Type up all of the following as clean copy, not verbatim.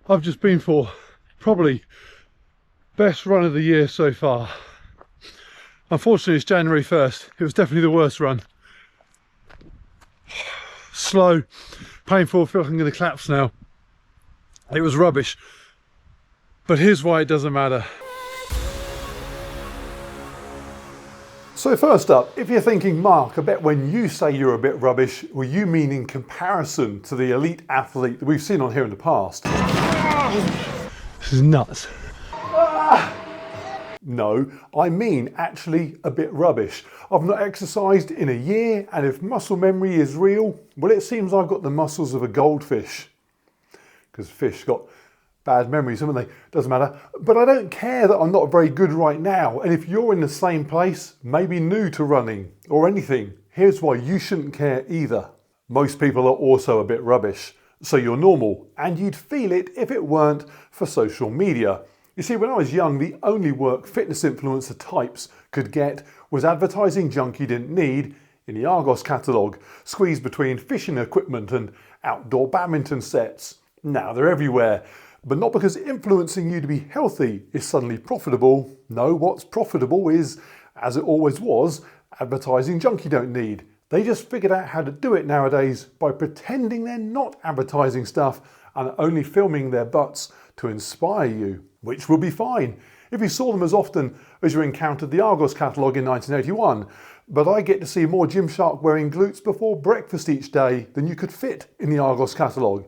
I've just been for probably best run of the year so far. Unfortunately, it's January 1st. It was definitely the worst run. Slow, painful, I feel like I'm going to collapse now. It was rubbish. But here's why it doesn't matter. So first up, if you're thinking, Mark, I bet when you say you're a bit rubbish, well, you mean in comparison to the elite athlete that we've seen on here in the past. This is nuts. No, I mean actually a bit rubbish. I've not exercised in a year, and if muscle memory is real, well, it seems I've got the muscles of a goldfish. Because fish got bad memories, haven't they? Doesn't matter. But I don't care that I'm not very good right now. And if you're in the same place, maybe new to running or anything, here's why you shouldn't care either. Most people are also a bit rubbish. So you're normal, and you'd feel it if it weren't for social media. You see, when I was young, the only work fitness influencer types could get was advertising junk you didn't need in the Argos catalogue, squeezed between fishing equipment and outdoor badminton sets. Now they're everywhere, but not because influencing you to be healthy is suddenly profitable. No, what's profitable is, as it always was, advertising junk you don't need. They just figured out how to do it nowadays by pretending they're not advertising stuff and only filming their butts to inspire you, which will be fine if you saw them as often as you encountered the Argos catalogue in 1981. But I get to see more Gymshark wearing glutes before breakfast each day than you could fit in the Argos catalogue,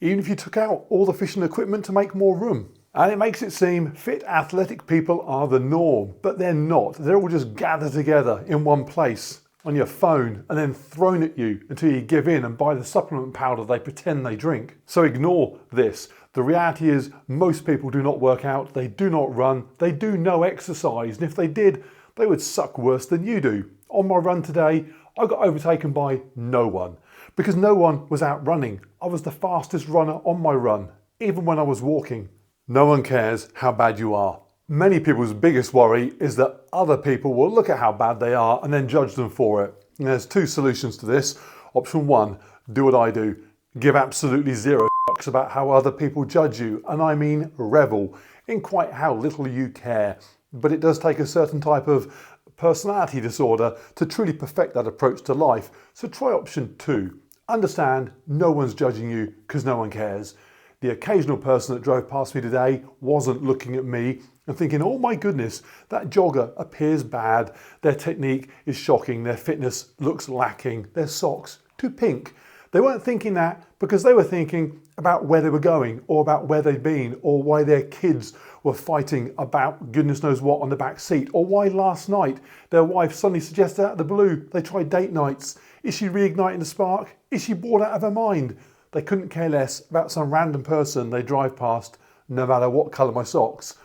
even if you took out all the fishing equipment to make more room. And it makes it seem fit athletic people are the norm, but they're not. They're all just gathered together in one place on your phone and then thrown at you until you give in and buy the supplement powder they pretend they drink. So ignore this. The reality is most people do not work out, they do not run, they do no exercise, and if they did, they would suck worse than you do. On my run today, I got overtaken by no one, because no one was out running. I was the fastest runner on my run, even when I was walking. No one cares how bad you are. Many people's biggest worry is that other people will look at how bad they are and then judge them for it. And there's two solutions to this. Option one, do what I do. Give absolutely zero fucks about how other people judge you. And I mean revel in quite how little you care. But it does take a certain type of personality disorder to truly perfect that approach to life. So try option two. Understand no one's judging you because no one cares. The occasional person that drove past me today wasn't looking at me and thinking, oh my goodness, that jogger appears bad, their technique is shocking, their fitness looks lacking, their socks too pink. They weren't thinking that because they were thinking about where they were going or about where they'd been or why their kids were fighting about goodness knows what on the back seat or why last night their wife suddenly suggested out of the blue they tried date nights. Is she reigniting the spark? Is she bored out of her mind? They couldn't care less about some random person they drive past, no matter what colour my socks.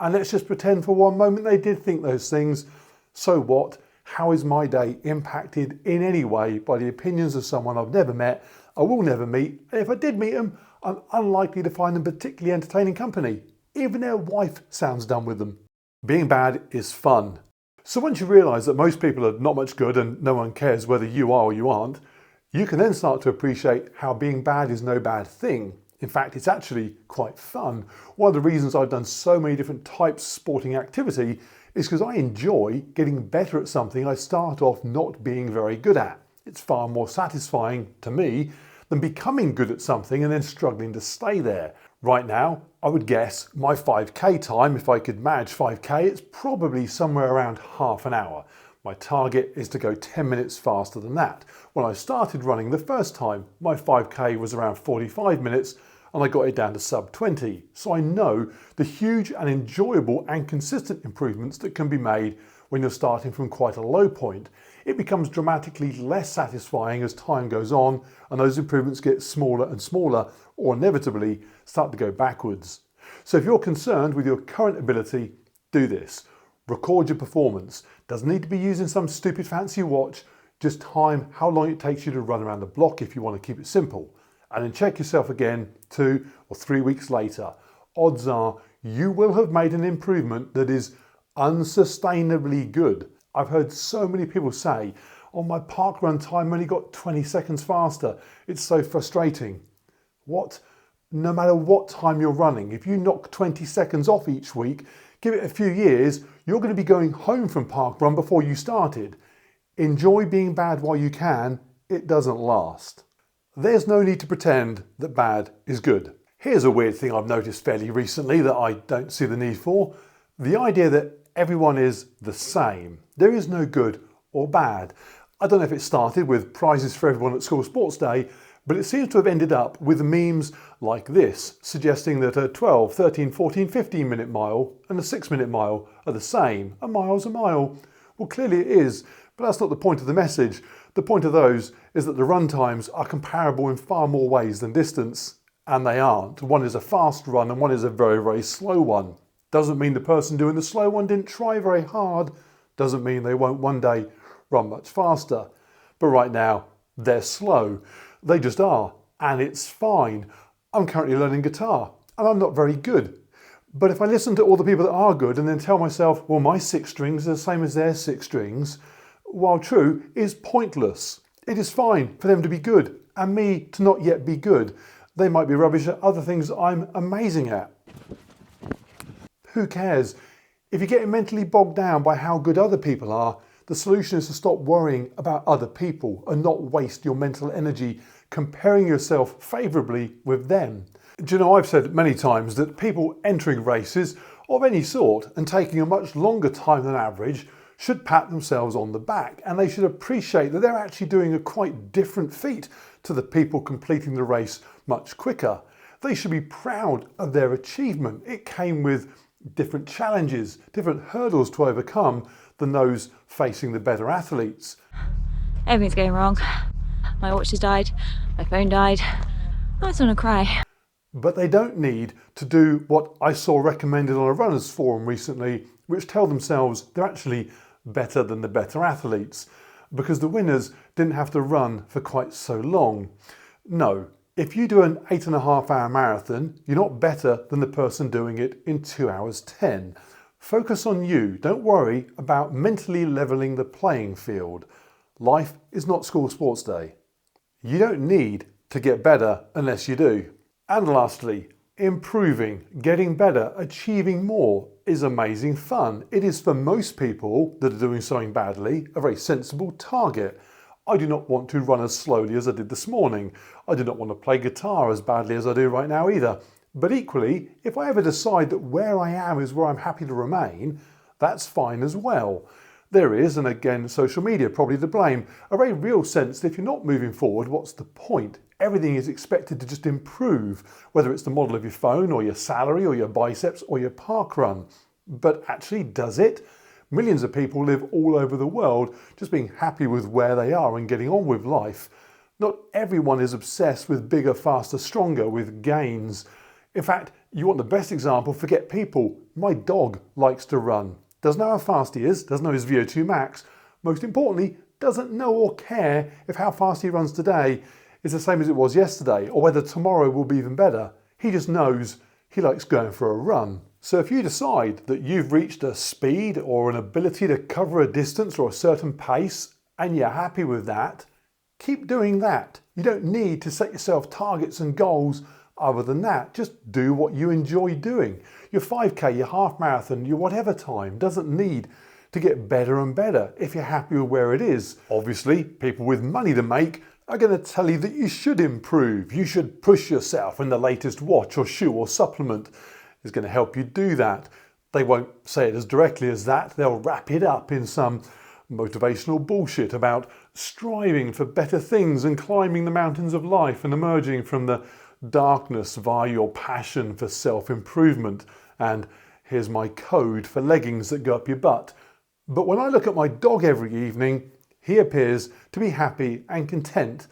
And let's just pretend for one moment they did think those things. So what? How is my day impacted in any way by the opinions of someone I've never met, I will never meet, and if I did meet them, I'm unlikely to find them particularly entertaining company. Even their wife sounds done with them. Being bad is fun. So once you realise that most people are not much good and no one cares whether you are or you aren't, you can then start to appreciate how being bad is no bad thing. In fact, it's actually quite fun. One of the reasons I've done so many different types of sporting activity is because I enjoy getting better at something I start off not being very good at. It's far more satisfying to me than becoming good at something and then struggling to stay there. Right now, I would guess my 5k time, if I could manage 5k, it's probably somewhere around half an hour. My target is to go 10 minutes faster than that. When I started running the first time, my 5k was around 45 minutes and I got it down to sub 20. So I know the huge and enjoyable and consistent improvements that can be made when you're starting from quite a low point. It becomes dramatically less satisfying as time goes on and those improvements get smaller and smaller or inevitably start to go backwards. So if you're concerned with your current ability, do this. Record your performance. Doesn't need to be using some stupid fancy watch. Just time how long it takes you to run around the block if you want to keep it simple. And then check yourself again 2 or 3 weeks later. Odds are you will have made an improvement that is unsustainably good. I've heard so many people say, on my park run time only got 20 seconds faster. It's so frustrating. What no matter what time you're running. If you knock 20 seconds off each week, give it a few years, you're going to be going home from parkrun before you started. Enjoy being bad while you can, it doesn't last. There's no need to pretend that bad is good. Here's a weird thing I've noticed fairly recently that I don't see the need for. The idea that everyone is the same. There is no good or bad. I don't know if it started with prizes for everyone at school sports day, but it seems to have ended up with memes like this, suggesting that a 12, 13, 14, 15 minute mile and a 6-minute mile are the same. A mile's a mile. Well, clearly it is, but that's not the point of the message. The point of those is that the run times are comparable in far more ways than distance, and they aren't. One is a fast run and one is a very, very slow one. Doesn't mean the person doing the slow one didn't try very hard. Doesn't mean they won't one day run much faster. But right now, they're slow. They just are, and it's fine. I'm currently learning guitar, and I'm not very good. But if I listen to all the people that are good and then tell myself, well, my 6 strings are the same as their 6 strings, while true, is pointless. It is fine for them to be good, and me to not yet be good. They might be rubbish at other things I'm amazing at. Who cares? If you're getting mentally bogged down by how good other people are, the solution is to stop worrying about other people and not waste your mental energy comparing yourself favourably with them. Do you know, I've said many times that people entering races of any sort and taking a much longer time than average should pat themselves on the back, and they should appreciate that they're actually doing a quite different feat to the people completing the race much quicker. They should be proud of their achievement. It came with different challenges, different hurdles to overcome than those facing the better athletes. Everything's going wrong. My watch has died, my phone died. I just want to cry. But they don't need to do what I saw recommended on a runners forum recently, which tell themselves they're actually better than the better athletes, because the winners didn't have to run for quite so long. No, if you do an 8.5 hour marathon, you're not better than the person doing it in 2 hours 10. Focus on you. Don't worry about mentally levelling the playing field. Life is not school sports day. You don't need to get better unless you do. And lastly, improving, getting better, achieving more is amazing fun. It is, for most people that are doing something badly, a very sensible target. I do not want to run as slowly as I did this morning. I do not want to play guitar as badly as I do right now either. But equally, if I ever decide that where I am is where I'm happy to remain, that's fine as well. There is, and again, social media probably to blame, a very real sense that if you're not moving forward, what's the point? Everything is expected to just improve, whether it's the model of your phone or your salary or your biceps or your parkrun. But actually, does it? Millions of people live all over the world just being happy with where they are and getting on with life. Not everyone is obsessed with bigger, faster, stronger, with gains. In fact, you want the best example, forget people. My dog likes to run. Doesn't know how fast he is, doesn't know his VO2 max. Most importantly, doesn't know or care if how fast he runs today is the same as it was yesterday, or whether tomorrow will be even better. He just knows he likes going for a run. So if you decide that you've reached a speed or an ability to cover a distance or a certain pace, and you're happy with that, keep doing that. You don't need to set yourself targets and goals other than that. Just do what you enjoy doing. Your 5K, your half marathon, your whatever time doesn't need to get better and better if you're happy with where it is. Obviously, people with money to make are going to tell you that you should improve. You should push yourself, and the latest watch or shoe or supplement is going to help you do that. They won't say it as directly as that. They'll wrap it up in some motivational bullshit about striving for better things and climbing the mountains of life and emerging from the darkness via your passion for self-improvement, and here's my code for leggings that go up your butt. But when I look at my dog every evening, he appears to be happy and content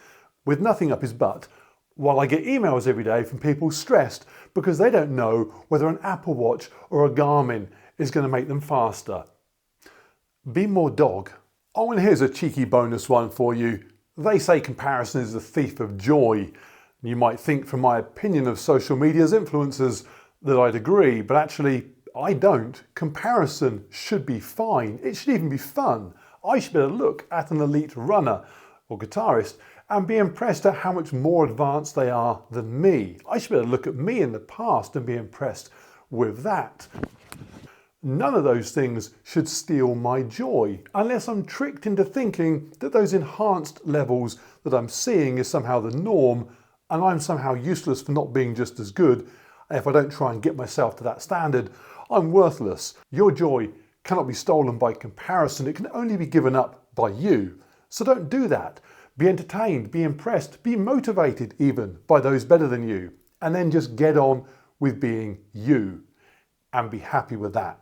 with nothing up his butt, while I get emails every day from people stressed because they don't know whether an Apple Watch or a Garmin is going to make them faster. Be more dog. Oh, and here's a cheeky bonus one for you. They say comparison is the thief of joy. You might think from my opinion of social media's influencers that I'd agree, but actually I don't. Comparison should be fine. It should even be fun. I should be able to look at an elite runner or guitarist and be impressed at how much more advanced they are than me. I should be able to look at me in the past and be impressed with that. None of those things should steal my joy, unless I'm tricked into thinking that those enhanced levels that I'm seeing is somehow the norm, and I'm somehow useless for not being just as good. If I don't try and get myself to that standard, I'm worthless. Your joy cannot be stolen by comparison. It can only be given up by you. So don't do that. Be entertained, be impressed, be motivated even by those better than you, and then just get on with being you and be happy with that.